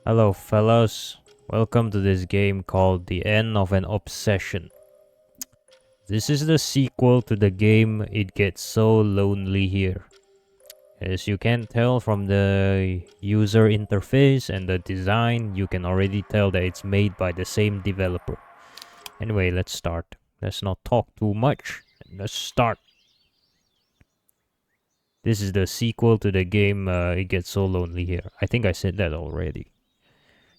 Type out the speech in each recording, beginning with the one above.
Hello fellas, welcome to this game called The End of an Obsession. This is the sequel to the game It Gets So Lonely Here. As you can tell from the user interface and the design, you can already tell that it's made by the same developer. Anyway, let's start. Let's not talk too much. Let's start. This is the sequel to the game It Gets So Lonely Here. I think I said that already.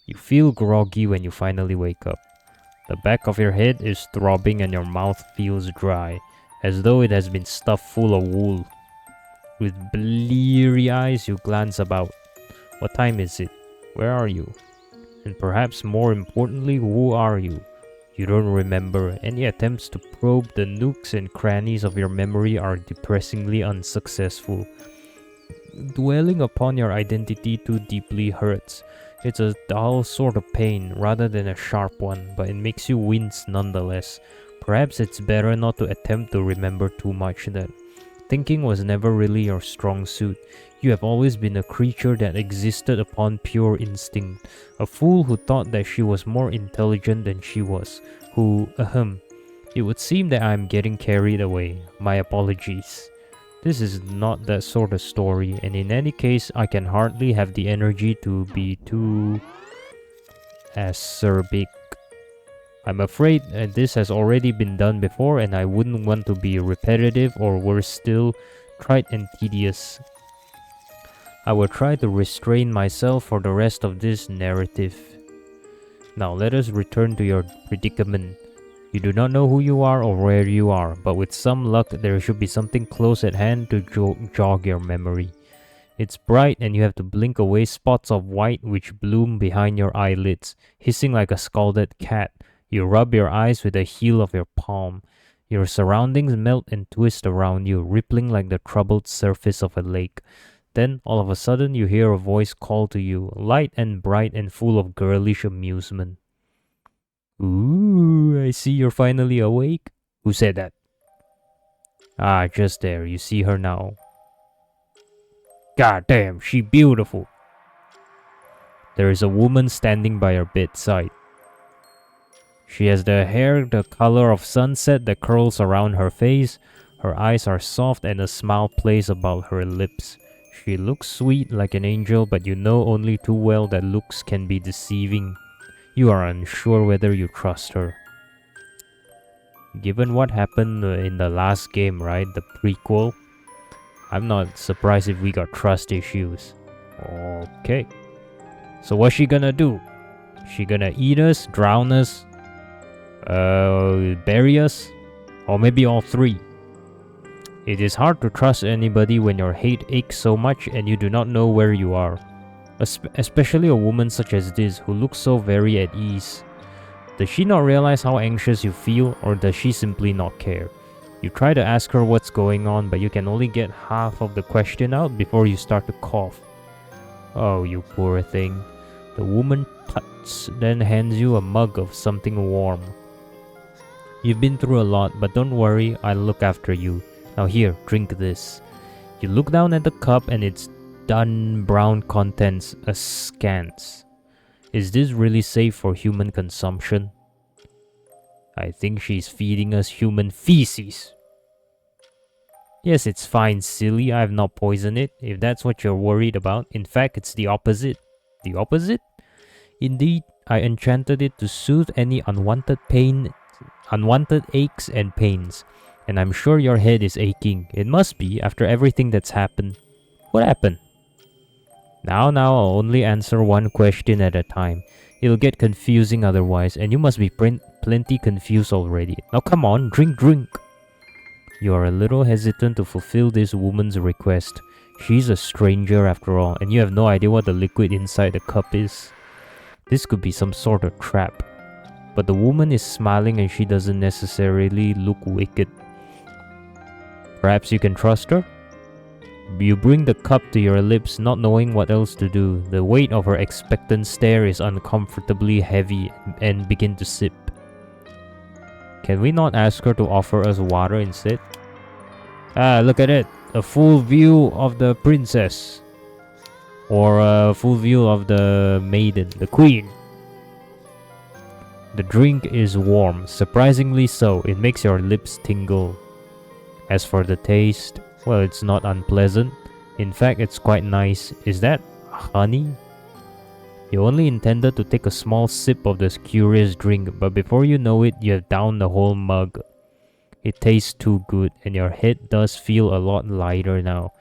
You feel groggy when you finally wake up. The back of your head is throbbing and your mouth feels dry, as though it has been stuffed full of wool. With bleary eyes, you glance about. What time is it? Where are you? And perhaps more importantly, who are you? You don't remember. Any attempts to probe the nooks and crannies of your memory are depressingly unsuccessful. Dwelling upon your identity too deeply hurts. It's a dull sort of pain rather than a sharp one, but it makes you wince nonetheless. Perhaps it's better not to attempt to remember too much then. Thinking was never really your strong suit. You have always been a creature that existed upon pure instinct. A fool who thought that she was more intelligent than she was. It would seem that I am getting carried away. My apologies. This is not that sort of story, and in any case, I can hardly have the energy to be too acerbic. I'm afraid this has already been done before, and I wouldn't want to be repetitive or worse still, trite and tedious. I will try to restrain myself for the rest of this narrative. Now let us return to your predicament. You do not know who you are or where you are, but with some luck there should be something close at hand to jog your memory. It's bright and you have to blink away spots of white which bloom behind your eyelids, hissing like a scalded cat. You rub your eyes with the heel of your palm. Your surroundings melt and twist around you, rippling like the troubled surface of a lake. Then, all of a sudden, you hear a voice call to you, light and bright and full of girlish amusement. Ooh, I see you're finally awake. Who said that? Ah, just there, you see her now. God damn, she beautiful. There is a woman standing by her bedside. She has the hair the color of sunset that curls around her face. Her eyes are soft and a smile plays about her lips. She looks sweet like an angel, but you know only too well that looks can be deceiving. You are unsure whether you trust her. Given what happened in the last game, right? The prequel. I'm not surprised if we got trust issues. Okay. So what's she gonna do? She gonna eat us, drown us, bury us? Or maybe all three? It is hard to trust anybody when your hate aches so much and you do not know where you are. Especially a woman such as this, who looks so very at ease. Does she not realize how anxious you feel, or does she simply not care? You try to ask her what's going on, but you can only get half of the question out before you start to cough. Oh, you poor thing. The woman tuts, then hands you a mug of something warm. You've been through a lot, but don't worry, I'll look after you. Now here, drink this. You look down at the cup and it's dun brown contents askance. Is this really safe for human consumption? I think she's feeding us human feces. Yes, it's fine, silly. I have not poisoned it, if that's what you're worried about. In fact, it's the opposite. The opposite? Indeed, I enchanted it to soothe any unwanted aches and pains. And I'm sure your head is aching. It must be, after everything that's happened. What happened? Now, I'll only answer one question at a time. It'll get confusing otherwise, and you must be plenty confused already. Now come on, drink. You are a little hesitant to fulfill this woman's request. She's a stranger after all, and you have no idea what the liquid inside the cup is. This could be some sort of trap. But the woman is smiling and she doesn't necessarily look wicked. Perhaps you can trust her? You bring the cup to your lips, not knowing what else to do. The weight of her expectant stare is uncomfortably heavy and begin to sip. Can we not ask her to offer us water instead? Ah, look at it. A full view of the princess. or a full view of the maiden, the queen. The drink is warm, surprisingly so. It makes your lips tingle. As for the taste, well, it's not unpleasant. In fact, it's quite nice. Is that honey? You only intended to take a small sip of this curious drink, but before you know it, you have downed the whole mug. It tastes too good, and your head does feel a lot lighter now.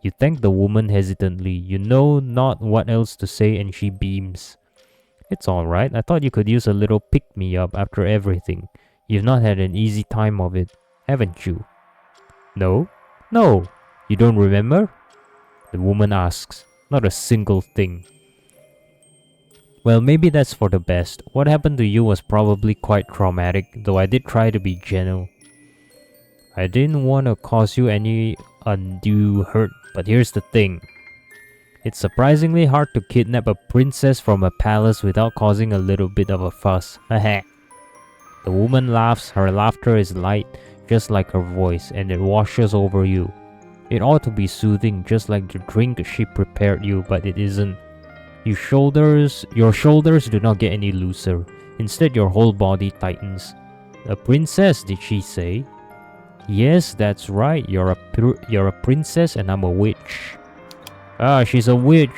You thank the woman hesitantly. You know not what else to say, and she beams. It's alright. I thought you could use a little pick-me-up after everything. You've not had an easy time of it, haven't you? No? No! You don't remember? The woman asks. Not a single thing. Well, maybe that's for the best. What happened to you was probably quite traumatic, though I did try to be gentle. I didn't want to cause you any undue hurt, but here's the thing. It's surprisingly hard to kidnap a princess from a palace without causing a little bit of a fuss. Haha. The woman laughs. Her laughter is light, just like her voice, and it washes over you. It ought to be soothing, just like the drink she prepared you, but it isn't. Your shoulders do not get any looser. Instead, your whole body tightens. A princess, did she say? Yes, that's right. You're a princess and I'm a witch. Ah, she's a witch.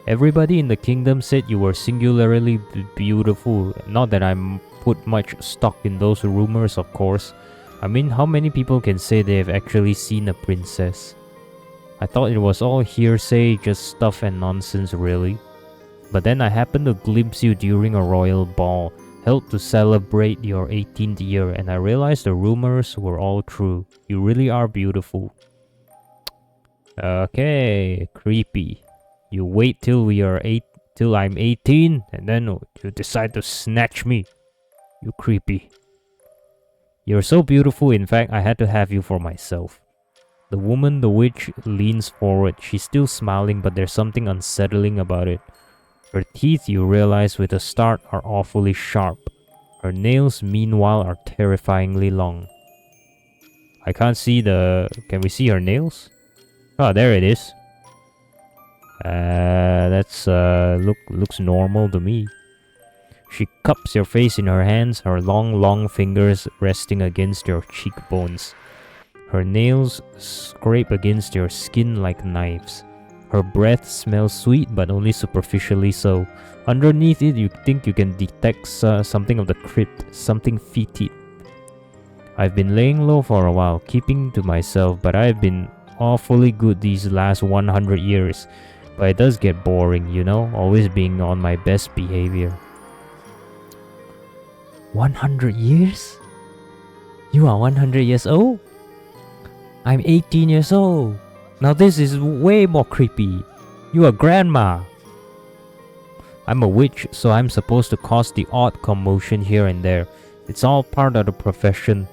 Everybody in the kingdom said you were singularly beautiful. Not that I'm put much stock in those rumors, of course. I mean, how many people can say they have actually seen a princess? I thought it was all hearsay, just stuff and nonsense really. But then I happened to glimpse you during a royal ball, held to celebrate your 18th year, and I realized the rumors were all true. You really are beautiful. Okay, creepy. You wait till I'm 18, and then you decide to snatch me. You creepy. You're so beautiful, in fact, I had to have you for myself. The woman, the witch, leans forward. She's still smiling, but there's something unsettling about it. Her teeth, you realize with a start, are awfully sharp. Her nails, meanwhile, are terrifyingly long. I can't see the... Can we see her nails? Oh, there it is. Looks normal to me. She cups your face in her hands, her long fingers resting against your cheekbones. Her nails scrape against your skin like knives. Her breath smells sweet, but only superficially so. Underneath it, you think you can detect something of the crypt, something fetid. I've been laying low for a while, keeping to myself, but I've been awfully good these last 100 years. But it does get boring, you know, always being on my best behavior. 100 years? You are 100 years old? I'm 18 years old. Now this is way more creepy. You are grandma. I'm a witch, so I'm supposed to cause the odd commotion here and there. It's all part of the profession.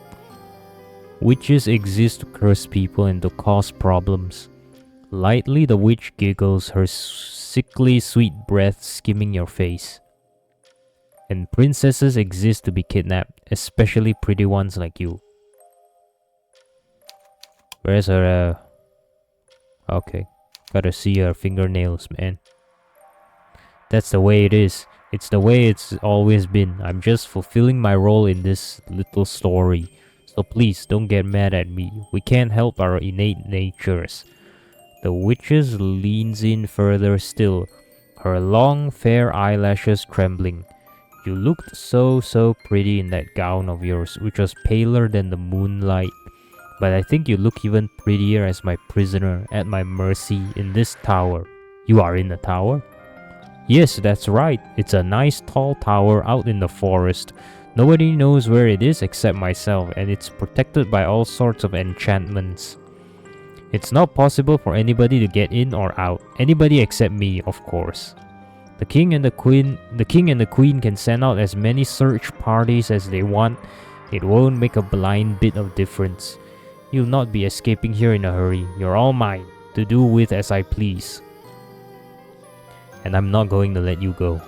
Witches exist to curse people and to cause problems. Lightly the witch giggles, her sickly sweet breath skimming your face. And princesses exist to be kidnapped, especially pretty ones like you. Where's her, Okay, gotta see her fingernails, man. That's the way it is. It's the way it's always been. I'm just fulfilling my role in this little story. So please, don't get mad at me. We can't help our innate natures. The witches leans in further still, her long, fair eyelashes trembling. You looked so pretty in that gown of yours, which was paler than the moonlight. But I think you look even prettier as my prisoner, at my mercy, in this tower. You are in a tower? Yes, that's right. It's a nice tall tower out in the forest. Nobody knows where it is except myself, and it's protected by all sorts of enchantments. It's not possible for anybody to get in or out. Anybody except me, of course. The king and the queen can send out as many search parties as they want. It won't make a blind bit of difference. You'll not be escaping here in a hurry. You're all mine, to do with as I please. And I'm not going to let you go.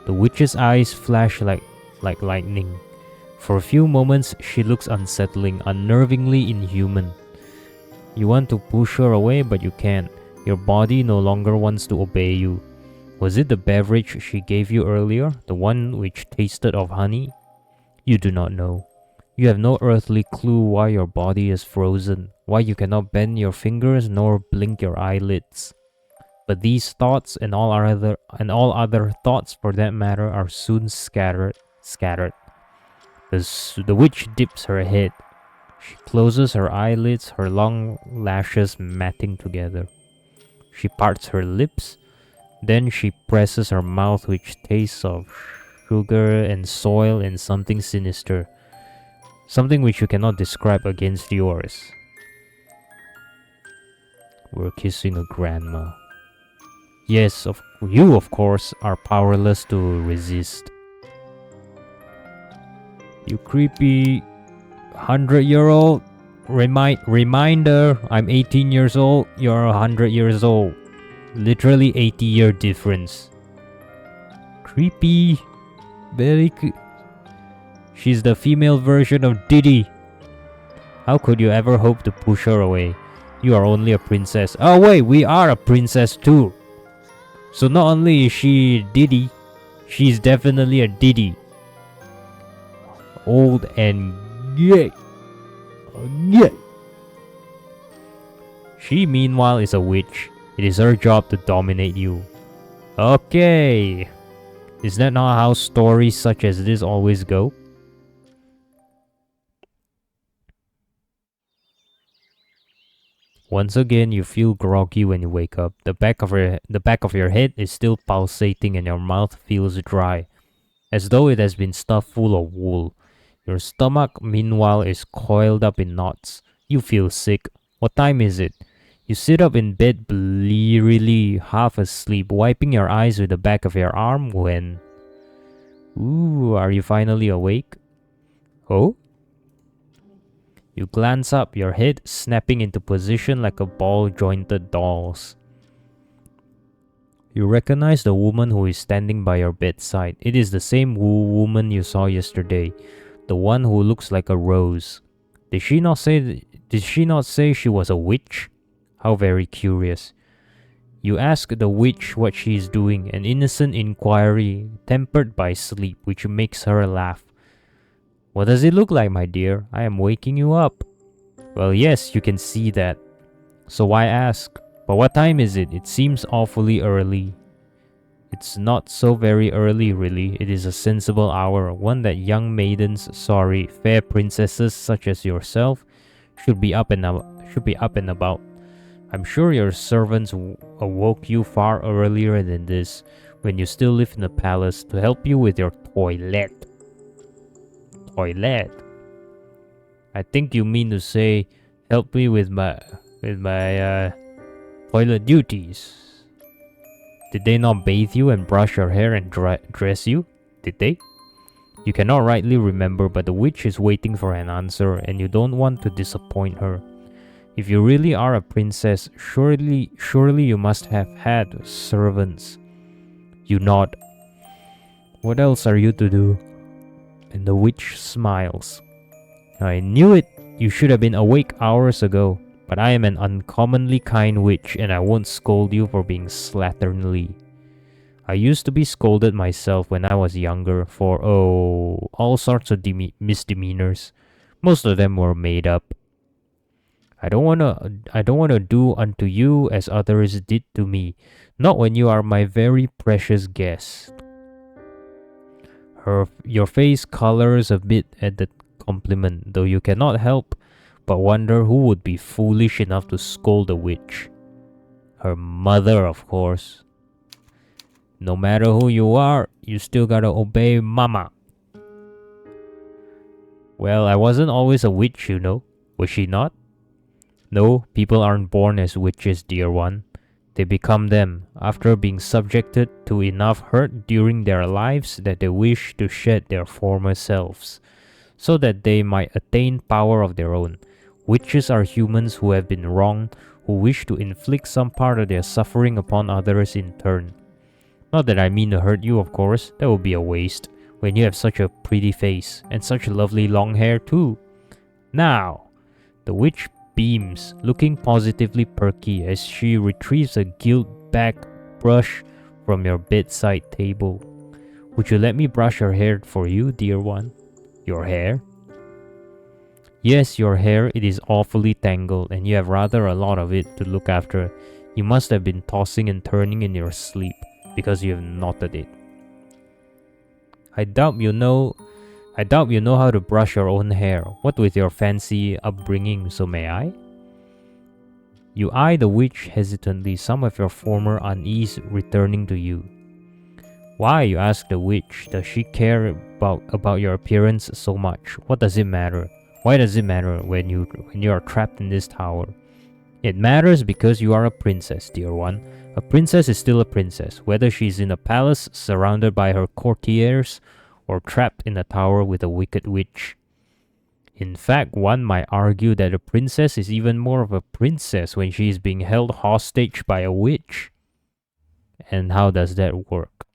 The witch's eyes flash like lightning. For a few moments, she looks unsettling, unnervingly inhuman. You want to push her away, but you can't. Your body no longer wants to obey you. Was it the beverage she gave you earlier, the one which tasted of honey? You do not know. You have no earthly clue why your body is frozen, why you cannot bend your fingers nor blink your eyelids. But these thoughts and all other thoughts for that matter are soon scattered. The witch dips her head. She closes her eyelids, her long lashes matting together. She parts her lips. Then she presses her mouth, which tastes of sugar and soil and something sinister. Something which you cannot describe against yours. We're kissing a grandma. Yes, you of course are powerless to resist. You creepy 100-year-old. Reminder, I'm 18 years old, you're 100 years old. Literally 80-year difference. Creepy. Very She's the female version of Diddy. How could you ever hope to push her away? You are only a princess. Oh wait, we are a princess too. So not only is she Diddy, she's definitely a Diddy. Old and gay. Gay. She meanwhile is a witch. It is her job to dominate you. Okay. Is that not how stories such as this always go? Once again, you feel groggy when you wake up. The back of your head is still pulsating and your mouth feels dry, as though it has been stuffed full of wool. Your stomach, meanwhile, is coiled up in knots. You feel sick. What time is it? You sit up in bed blearily, half asleep, wiping your eyes with the back of your arm when... Ooh, are you finally awake? Oh? You glance up, your head snapping into position like a ball-jointed doll's. You recognize the woman who is standing by your bedside. It is the same woman you saw yesterday, the one who looks like a rose. Did she not say she was a witch? How very curious. You ask the witch what she is doing, an innocent inquiry tempered by sleep, which makes her laugh. What does it look like, my dear? I am waking you up. Well, yes, you can see that. So why ask? But what time is it? It seems awfully early. It's not so very early, really. It is a sensible hour, one that young maidens, fair princesses such as yourself, should be up and about. I'm sure your servants awoke you far earlier than this, when you still live in the palace, to help you with your toilet. Toilet? I think you mean to say, help me with my toilet duties. Did they not bathe you and brush your hair and dress you? Did they? You cannot rightly remember, but the witch is waiting for an answer, and you don't want to disappoint her. If you really are a princess, surely you must have had servants. You nod. What else are you to do? And the witch smiles. I knew it. You should have been awake hours ago. But I am an uncommonly kind witch, and I won't scold you for being slatternly. I used to be scolded myself when I was younger for, all sorts of misdemeanors. Most of them were made up. I don't wanna do unto you as others did to me, not when you are my very precious guest. Your face colors a bit at the compliment, though you cannot help but wonder who would be foolish enough to scold a witch. Her mother, of course. No matter who you are, you still gotta obey mama. Well, I wasn't always a witch, you know. Was she not? No, people aren't born as witches, dear one. They become them after being subjected to enough hurt during their lives that they wish to shed their former selves, so that they might attain power of their own. Witches are humans who have been wronged, who wish to inflict some part of their suffering upon others in turn. Not that I mean to hurt you, of course. That would be a waste, when you have such a pretty face, and such lovely long hair too. Now, the witch beams, looking positively perky as she retrieves a gilt-backed brush from your bedside table. Would you let me brush your hair for you, dear one? Your hair? Yes, your hair. It is awfully tangled, and you have rather a lot of it to look after. You must have been tossing and turning in your sleep, because you have knotted it. I doubt you know how to brush your own hair. What with your fancy upbringing, so may I? You eye the witch hesitantly, some of your former unease returning to you. Why, you ask the witch, does she care about your appearance so much? What does it matter? Why does it matter when you are trapped in this tower? It matters because you are a princess, dear one. A princess is still a princess, whether she's in a palace surrounded by her courtiers or trapped in a tower with a wicked witch. In fact, one might argue that a princess is even more of a princess when she is being held hostage by a witch. And how does that work?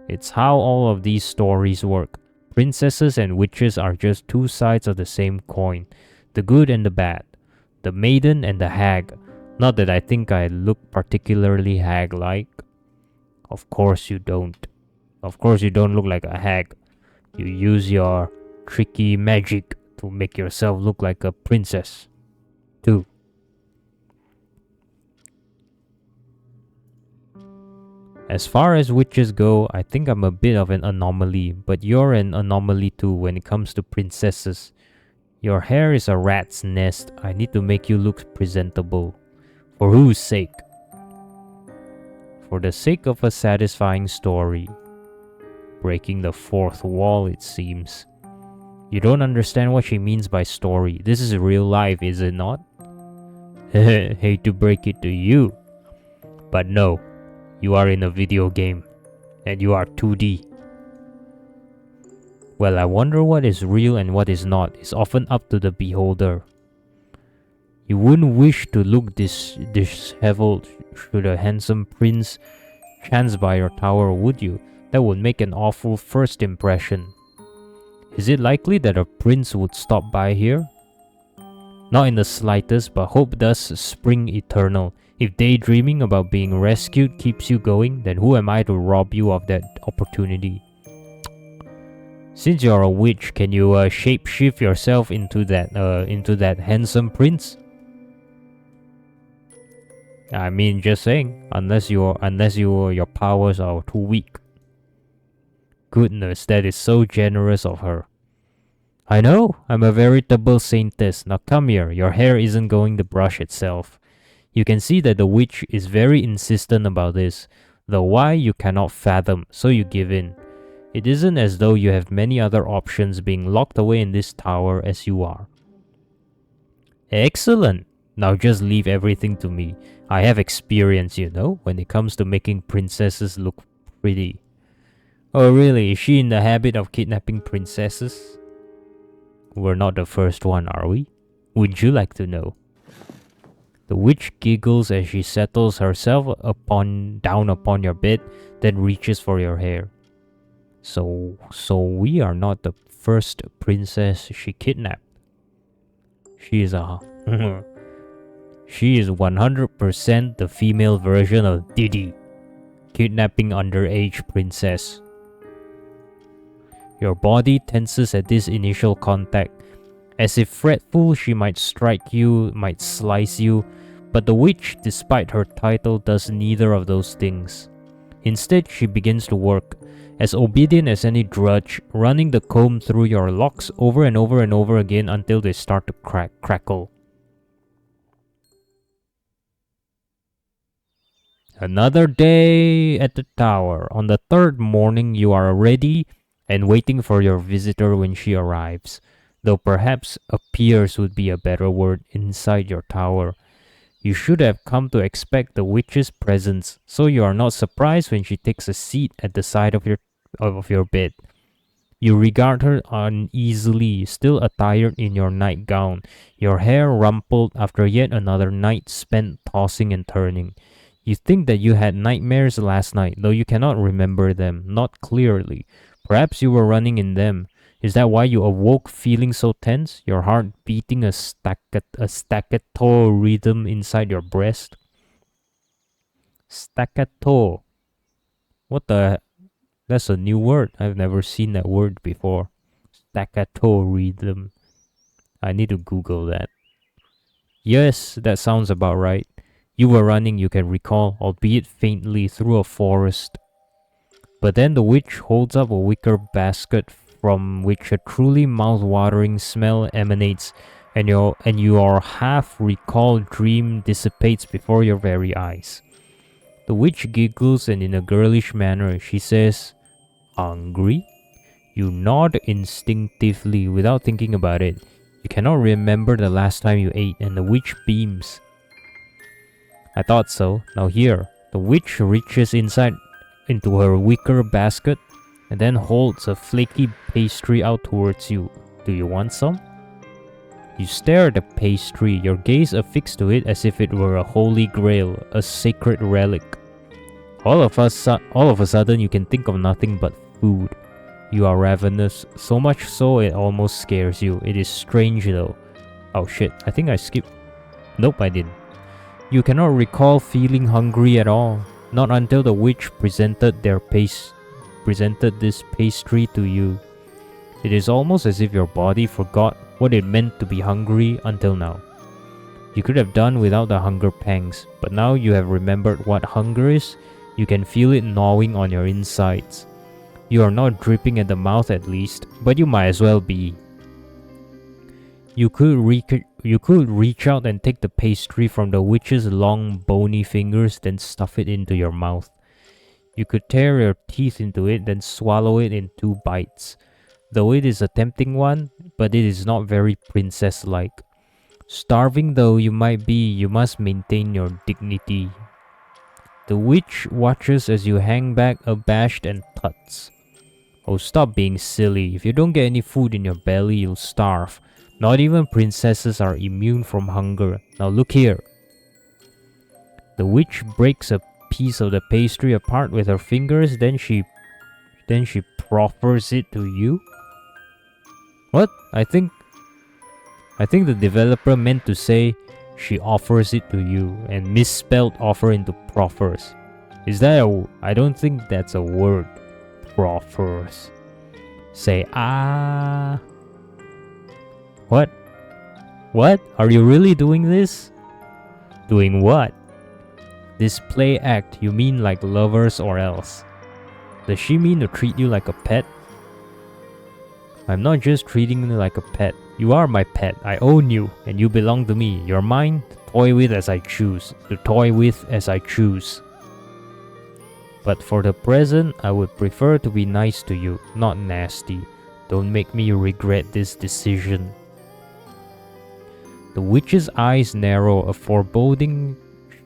It's how all of these stories work. Princesses and witches are just two sides of the same coin, the good and the bad, the maiden and the hag. Not that I think I look particularly hag-like. Of course you don't. Of course you don't look like a hag. You use your tricky magic to make yourself look like a princess, too. As far as witches go, I think I'm a bit of an anomaly, but you're an anomaly too when it comes to princesses. Your hair is a rat's nest. I need to make you look presentable. For whose sake? For the sake of a satisfying story. Breaking the fourth wall, it seems. You don't understand what she means by story. This is real life, is it not? Hate to break it to you, but no. You are in a video game, and you are 2D. Well, I wonder what is real and what is not. It's often up to the beholder. You wouldn't wish to look disheveled should a handsome prince chance by your tower, would you? That would make an awful first impression. Is it likely that a prince would stop by here? Not in the slightest, but hope does spring eternal. If daydreaming about being rescued keeps you going, then who am I to rob you of that opportunity? Since you're a witch, can you shapeshift yourself into that handsome prince? I mean, just saying, unless your powers are too weak. Goodness, that is so generous of her. I know, I'm a veritable saintess. Now come here, your hair isn't going to brush itself. You can see that the witch is very insistent about this, the why you cannot fathom, so you give in. It isn't as though you have many other options being locked away in this tower as you are. Excellent! Now just leave everything to me. I have experience, you know, when it comes to making princesses look pretty. Oh really, is she in the habit of kidnapping princesses? We're not the first one, are we? Would you like to know? The witch giggles as she settles herself down upon your bed, then reaches for your hair. So we are not the first princess she kidnapped. She is 100% the female version of Diddy, kidnapping underage princess. Your body tenses at this initial contact, as if fretful she might strike you, might slice you, but the witch, despite her title, does neither of those things. Instead, she begins to work, as obedient as any drudge, running the comb through your locks over and over and over again until they start to crackle. Another day at the tower. On the third morning, you are ready and waiting for your visitor when she arrives, though perhaps appears would be a better word inside your tower. You should have come to expect the witch's presence, so you are not surprised when she takes a seat at the side of your bed. You regard her uneasily, still attired in your nightgown, your hair rumpled after yet another night spent tossing and turning. You think that you had nightmares last night, though you cannot remember them, not clearly. Perhaps you were running in them. Is that why you awoke feeling so tense? Your heart beating a staccato rhythm inside your breast? Staccato. What the? That's a new word. I've never seen that word before. Staccato rhythm. I need to Google that. Yes, that sounds about right. You were running, you can recall, albeit faintly, through a forest. But then the witch holds up a wicker basket from which a truly mouth-watering smell emanates, and your half-recalled dream dissipates before your very eyes. The witch giggles, and in a girlish manner she says, "Hungry?" You nod instinctively without thinking about it. You cannot remember the last time you ate, and the witch beams. I thought so. Now here, the witch reaches inside into her wicker basket and then holds a flaky pastry out towards you. Do you want some? You stare at the pastry, your gaze affixed to it as if it were a holy grail, a sacred relic. All of a sudden, you can think of nothing but food. You are ravenous, so much so it almost scares you. It is strange though. Oh shit, I think I skipped. Nope, I didn't. You cannot recall feeling hungry at all, not until the witch presented this pastry to you. It is almost as if your body forgot what it meant to be hungry until now. You could have done without the hunger pangs, but now you have remembered what hunger is. You can feel it gnawing on your insides. You are not dripping at the mouth at least, but you might as well be. You could reach out and take the pastry from the witch's long bony fingers, then stuff it into your mouth. You could tear your teeth into it, then swallow it in 2 bites. Though it is a tempting one, but it is not very princess-like. Starving though you might be, you must maintain your dignity. The witch watches as you hang back abashed and tuts. Oh, stop being silly. If you don't get any food in your belly, you'll starve. Not even princesses are immune from hunger. Now look here. The witch breaks a piece of the pastry apart with her fingers, then she proffers it to you. What? I think the developer meant to say she offers it to you and misspelled offer into proffers. Is that I don't think that's a word. Proffers. Say ah. What? What? Are you really doing this? Doing what? This play act, you mean like lovers or else? Does she mean to treat you like a pet? I'm not just treating you like a pet. You are my pet. I own you, and you belong to me. You're mine, to toy with as I choose. But for the present, I would prefer to be nice to you, not nasty. Don't make me regret this decision. The witch's eyes narrow, a foreboding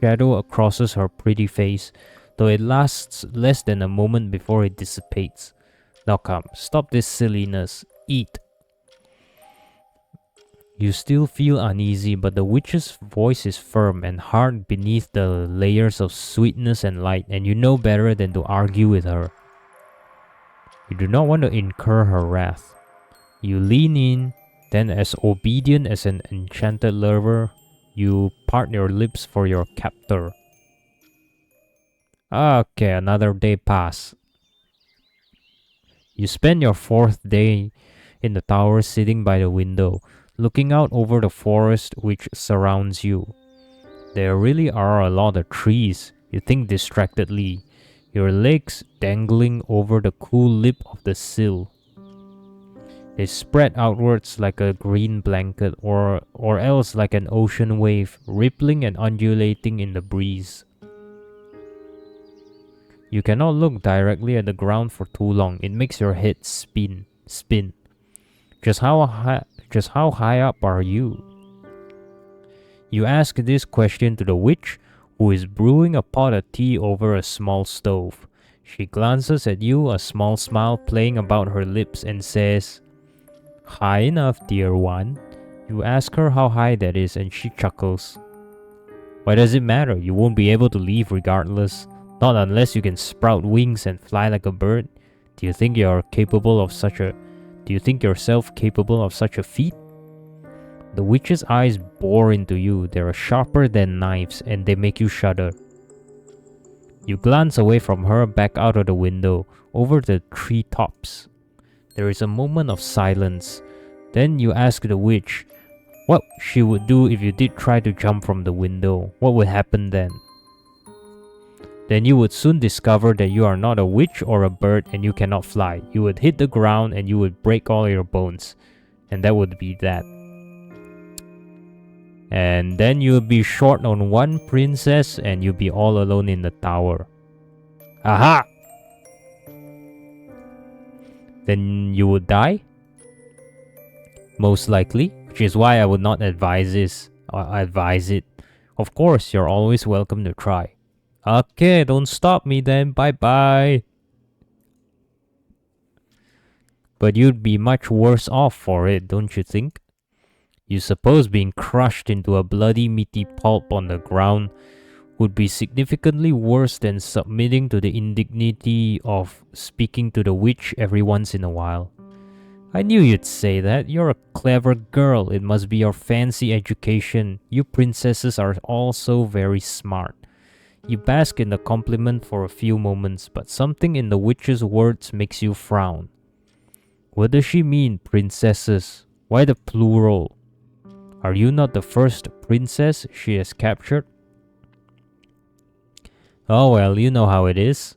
shadow crosses her pretty face, though it lasts less than a moment before it dissipates. Now come, stop this silliness. Eat. You still feel uneasy, but the witch's voice is firm and hard beneath the layers of sweetness and light, and you know better than to argue with her. You do not want to incur her wrath. You lean in, then as obedient as an enchanted lover, you part your lips for your captor. Okay, another day pass. You spend your 4th day in the tower sitting by the window, looking out over the forest which surrounds you. There really are a lot of trees, you think distractedly, your legs dangling over the cool lip of the sill. They spread outwards like a green blanket or else like an ocean wave, rippling and undulating in the breeze. You cannot look directly at the ground for too long, it makes your head spin. Just how high up are you? You ask this question to the witch, who is brewing a pot of tea over a small stove. She glances at you, a small smile playing about her lips, and says, "High enough, dear one." You ask her how high that is, and she chuckles. Why does it matter? You won't be able to leave regardless. Not unless you can sprout wings and fly like a bird. Do you think you are capable of such a Do you think yourself capable of such a feat? The witch's eyes bore into you. They are sharper than knives, and they make you shudder. You glance away from her, back out of the window, over the treetops. There is a moment of silence. Then you ask the witch what she would do if you did try to jump from the window. What would happen then? Then you would soon discover that you are not a witch or a bird and you cannot fly. You would hit the ground and you would break all your bones. And that would be that. And then you would be short on one princess and you'd be all alone in the tower. Aha! Then you would die? Most likely, which is why I would not advise it. Of course, you're always welcome to try. Okay, don't stop me then. Bye-bye. But you'd be much worse off for it, don't you think? You suppose being crushed into a bloody meaty pulp on the ground would be significantly worse than submitting to the indignity of speaking to the witch every once in a while. I knew you'd say that. You're a clever girl. It must be your fancy education. You princesses are all so very smart. You bask in the compliment for a few moments, but something in the witch's words makes you frown. What does she mean, princesses? Why the plural? Are you not the first princess she has captured? Oh well, you know how it is.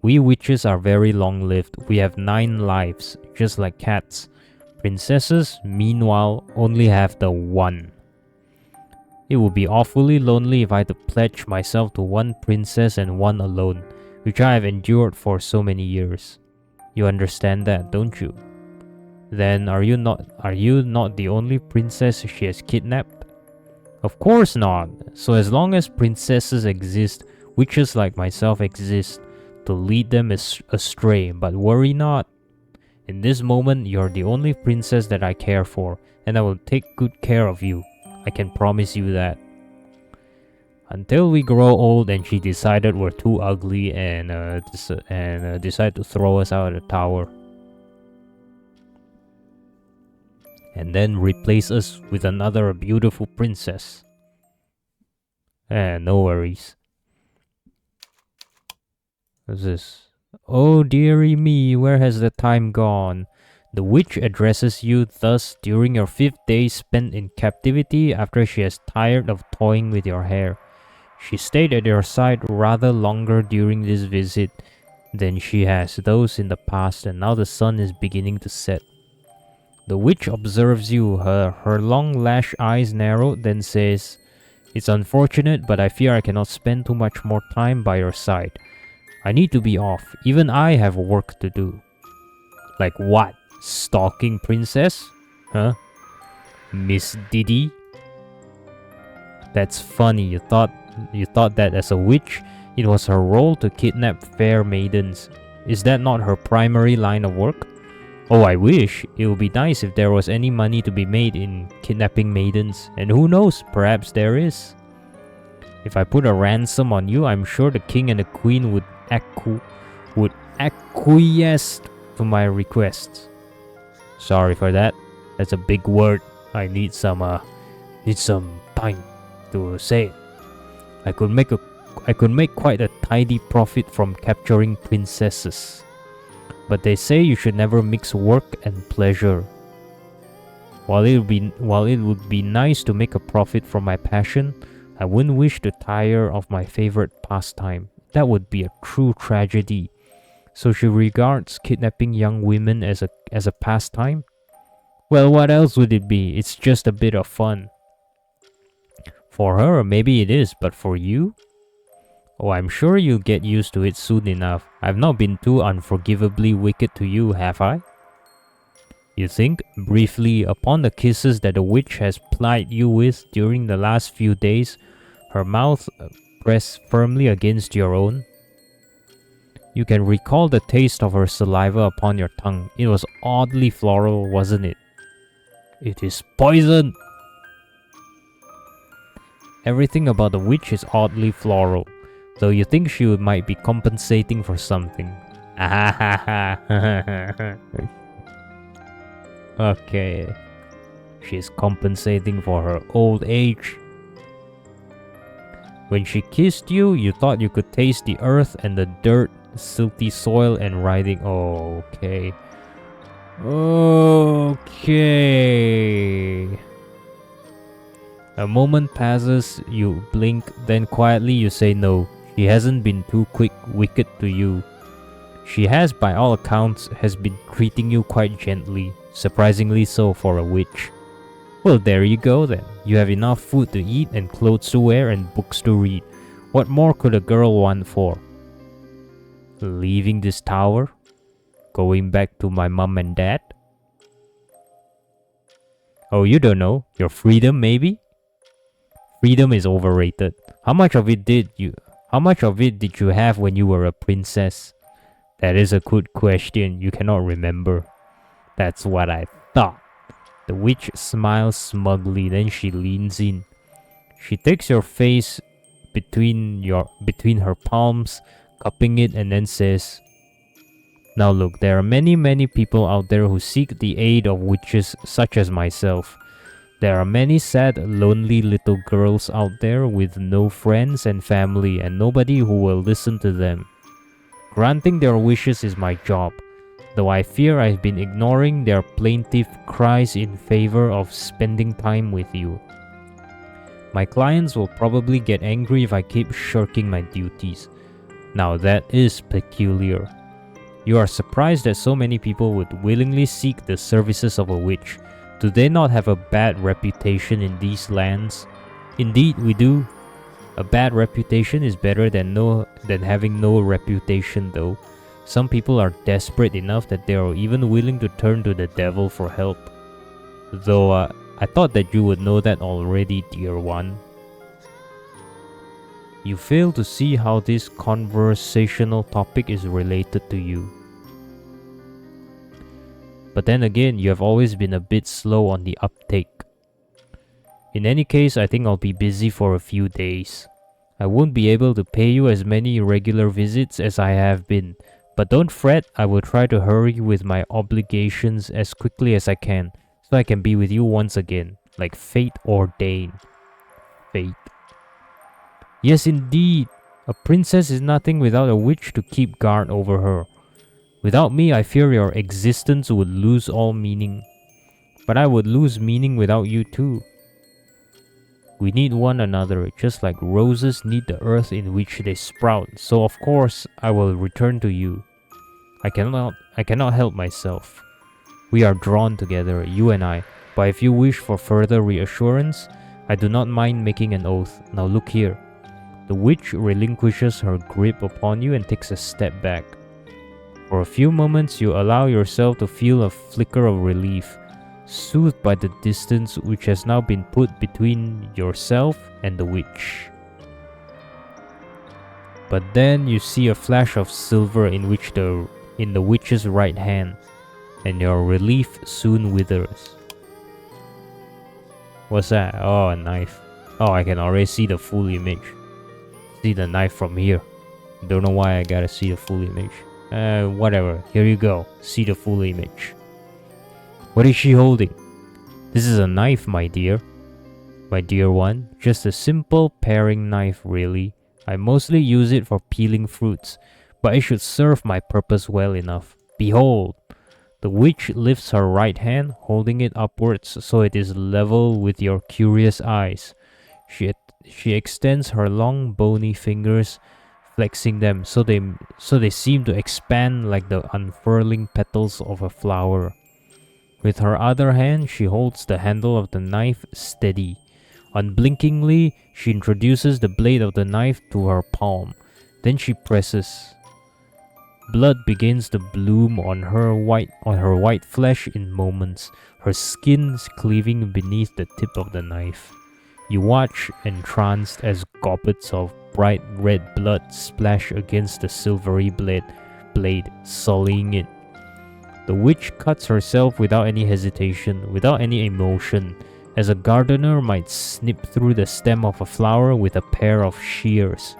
We witches are very long-lived. We have 9 lives, just like cats. Princesses, meanwhile, only have the 1. It would be awfully lonely if I had to pledge myself to one princess and one alone, which I have endured for so many years. You understand that, don't you? Then are you not the only princess she has kidnapped? Of course not. So as long as princesses exist, witches like myself exist to lead them astray, but worry not. In this moment, you're the only princess that I care for, and I will take good care of you. I can promise you that. Until we grow old and she decided we're too ugly and decide to throw us out of the tower. And then replace us with another beautiful princess. No worries. What's this? Oh dearie me, where has the time gone? The witch addresses you thus during your 5th day spent in captivity after she has tired of toying with your hair. She stayed at your side rather longer during this visit than she has those in the past, and now the sun is beginning to set. The witch observes you, her long lash eyes narrow, then says, "It's unfortunate, but I fear I cannot spend too much more time by your side. I need to be off. Even I have work to do." Like what? Stalking princess? Huh? Miss Diddy? That's funny. You thought that as a witch, it was her role to kidnap fair maidens. Is that not her primary line of work? Oh, I wish. It would be nice if there was any money to be made in kidnapping maidens. And who knows, perhaps there is. If I put a ransom on you, I'm sure the king and the queen would acquiesce to my requests. Sorry for that. That's a big word. I need some time to say it. I could make quite a tidy profit from capturing princesses. But they say you should never mix work and pleasure. While it would be nice to make a profit from my passion, I wouldn't wish to tire of my favorite pastime. That would be a true tragedy. So she regards kidnapping young women as a pastime? Well, what else would it be? It's just a bit of fun. For her, maybe it is, but for you? Oh, I'm sure you'll get used to it soon enough. I've not been too unforgivably wicked to you, have I? You think, briefly, upon the kisses that the witch has plied you with during the last few days, her mouth pressed firmly against your own? You can recall the taste of her saliva upon your tongue. It was oddly floral, wasn't it? It is poison! Everything about the witch is oddly floral, though you think she might be compensating for something. Okay. She's compensating for her old age. When she kissed you, you thought you could taste the earth and the dirt, silty soil and riding. Oh, okay. Okay. A moment passes, you blink, then quietly you say no. She hasn't been too wicked to you. She has, by all accounts, has been treating you quite gently, surprisingly so for a witch. Well, there you go then. You have enough food to eat and clothes to wear and books to read. What more could a girl want for? Leaving this tower? Going back to my mom and dad? Oh, you don't know. Your freedom, maybe? Freedom is overrated. How much of it did you have when you were a princess? That is a good question. You cannot remember. That's what I thought. The witch smiles smugly, then she leans in. She takes your face between her palms, cupping it, and then says, "Now look, there are many people out there who seek the aid of witches such as myself. There are many sad, lonely little girls out there with no friends and family and nobody who will listen to them. Granting their wishes is my job, though I fear I've been ignoring their plaintive cries in favor of spending time with you. My clients will probably get angry if I keep shirking my duties. Now that is peculiar. You are surprised that so many people would willingly seek the services of a witch. Do they not have a bad reputation in these lands? Indeed, we do. A bad reputation is better than having no reputation, though. Some people are desperate enough that they are even willing to turn to the devil for help. Though I thought that you would know that already, dear one." You fail to see how this conversational topic is related to you. But then again, you have always been a bit slow on the uptake. In any case, I think I'll be busy for a few days. I won't be able to pay you as many regular visits as I have been, but don't fret, I will try to hurry with my obligations as quickly as I can, so I can be with you once again, like fate ordained. Fate. Yes, indeed. A princess is nothing without a witch to keep guard over her. Without me, I fear your existence would lose all meaning. But I would lose meaning without you too. We need one another, just like roses need the earth in which they sprout, so of course I will return to you. I cannot help myself. We are drawn together, you and I, but if you wish for further reassurance, I do not mind making an oath. Now look here. The witch relinquishes her grip upon you and takes a step back. For a few moments, you allow yourself to feel a flicker of relief, soothed by the distance which has now been put between yourself and the witch. But then you see a flash of silver in the witch's right hand, and your relief soon withers. What's that? Oh, a knife. Oh, I can already see the full image. See the knife from here. Don't know why I gotta see the full image. Whatever. Here you go. See the full image. What is she holding? This is a knife, my dear. My dear one. Just a simple paring knife, really. I mostly use it for peeling fruits, but it should serve my purpose well enough. Behold! The witch lifts her right hand, holding it upwards so it is level with your curious eyes. She extends her long bony fingers, flexing them so they seem to expand like the unfurling petals of a flower. With her other hand, she holds the handle of the knife steady. Unblinkingly, she introduces the blade of the knife to her palm. Then she presses. Blood begins to bloom on her white flesh in moments, her skin cleaving beneath the tip of the knife. You watch entranced as gobbets of bright red blood splash against the silvery blade, sullying it. The witch cuts herself without any hesitation, without any emotion, as a gardener might snip through the stem of a flower with a pair of shears.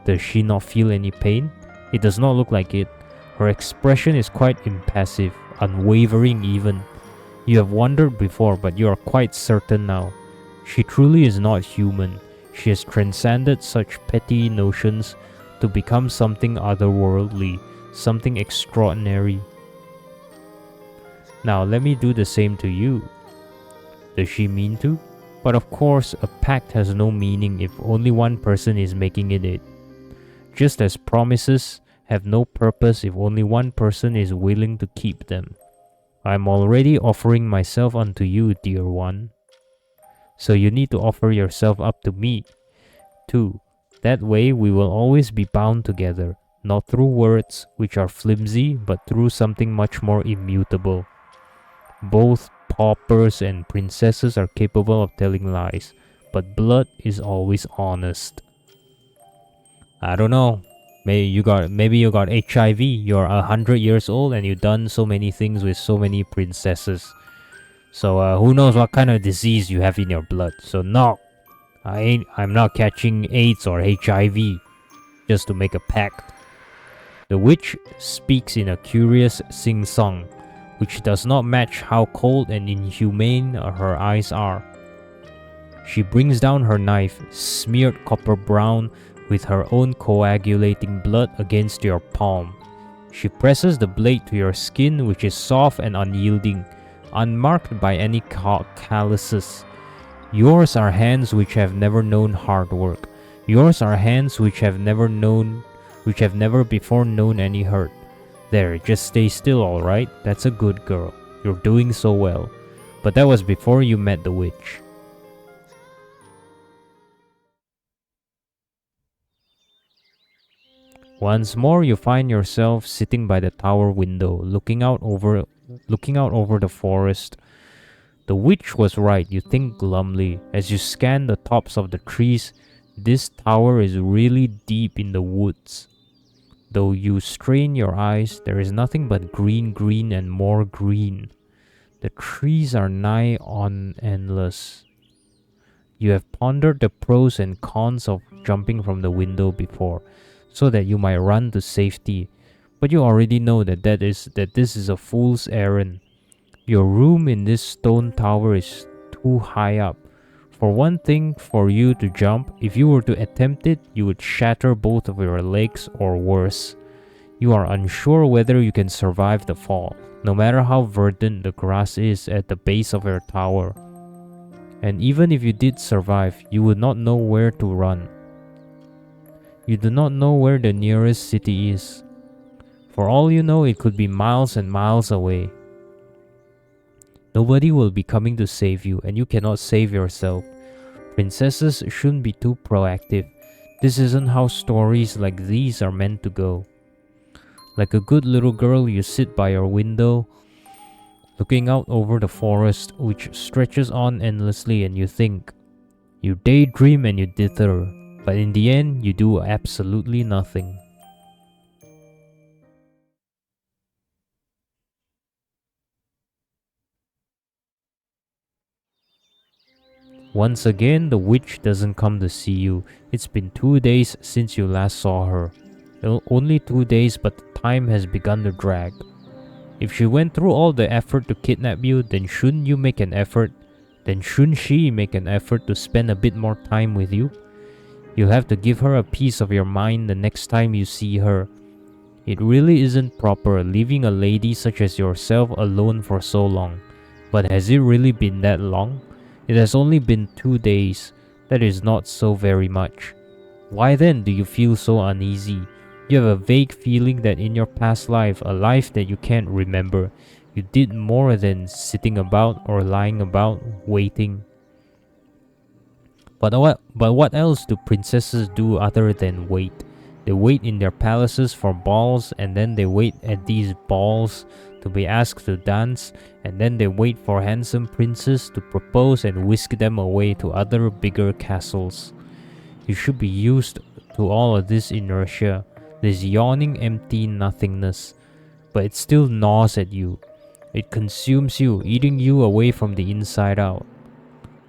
Does she not feel any pain? It does not look like it. Her expression is quite impassive, unwavering even. You have wondered before, but you are quite certain now. She truly is not human. She has transcended such petty notions to become something otherworldly, something extraordinary. Now let me do the same to you. Does she mean to? But of course, a pact has no meaning if only one person is making it. Just as promises have no purpose if only one person is willing to keep them. I am already offering myself unto you, dear one. So you need to offer yourself up to me, too. That way we will always be bound together, not through words, which are flimsy, but through something much more immutable. Both paupers and princesses are capable of telling lies, but blood is always honest. I don't know. Maybe you got HIV. You're 100 years old and you've done so many things with so many princesses. So who knows what kind of disease you have in your blood. So no, I'm not catching AIDS or HIV just to make a pact. The witch speaks in a curious sing-song, which does not match how cold and inhumane her eyes are. She brings down her knife, smeared copper brown with her own coagulating blood against your palm. She presses the blade to your skin, which is soft and unyielding, unmarked by any calluses. Yours are hands which have never known hard work. Yours are hands which have never before known any hurt. There, just stay still, alright? That's a good girl. You're doing so well. But that was before you met the witch. Once more, you find yourself sitting by the tower window, looking out over the forest. The witch was right, you think glumly. As you scan the tops of the trees, this tower is really deep in the woods. Though you strain your eyes, there is nothing but green and more green. The trees are nigh on endless. You have pondered the pros and cons of jumping from the window before, so that you might run to safety, but you already know that this is a fool's errand. Your room in this stone tower is too high up. For one thing, for you to jump, if you were to attempt it, you would shatter both of your legs or worse. You are unsure whether you can survive the fall, no matter how verdant the grass is at the base of your tower. And even if you did survive, you would not know where to run. You do not know where the nearest city is. For all you know, it could be miles and miles away. Nobody will be coming to save you, and you cannot save yourself. Princesses shouldn't be too proactive. This isn't how stories like these are meant to go. Like a good little girl, you sit by your window, looking out over the forest, which stretches on endlessly, and you think. You daydream and you dither, but in the end, you do absolutely nothing. Once again, the witch doesn't come to see you. It's been 2 days since you last saw her. Only 2 days, but the time has begun to drag. If she went through all the effort to kidnap you, then shouldn't you make an effort? Then shouldn't she make an effort to spend a bit more time with you? You'll have to give her a piece of your mind the next time you see her. It really isn't proper leaving a lady such as yourself alone for so long. But has it really been that long? It has only been 2 days. That is not so very much. Why then do you feel so uneasy? You have a vague feeling that in your past life, a life that you can't remember, you did more than sitting about or lying about, waiting. But what else do princesses do other than wait? They wait in their palaces for balls, and then they wait at these balls to be asked to dance, and then they wait for handsome princes to propose and whisk them away to other bigger castles. You should be used to all of this inertia, this yawning empty nothingness, but it still gnaws at you. It consumes you, eating you away from the inside out.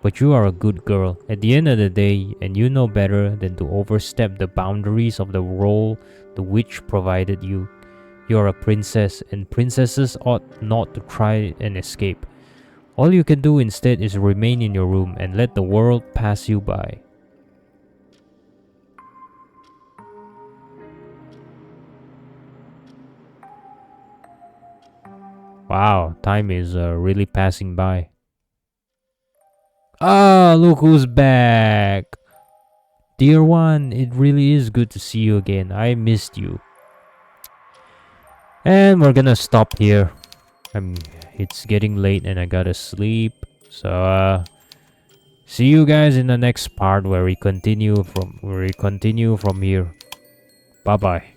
But you are a good girl at the end of the day, and you know better than to overstep the boundaries of the role the witch provided you. You are a princess, and princesses ought not to try and escape. All you can do instead is remain in your room and let the world pass you by. Wow, time is really passing by. Ah, look who's back! Dear one, it really is good to see you again. I missed you. And we're gonna stop here. It's getting late and I gotta sleep. So see you guys in the next part where we continue from here. Bye bye.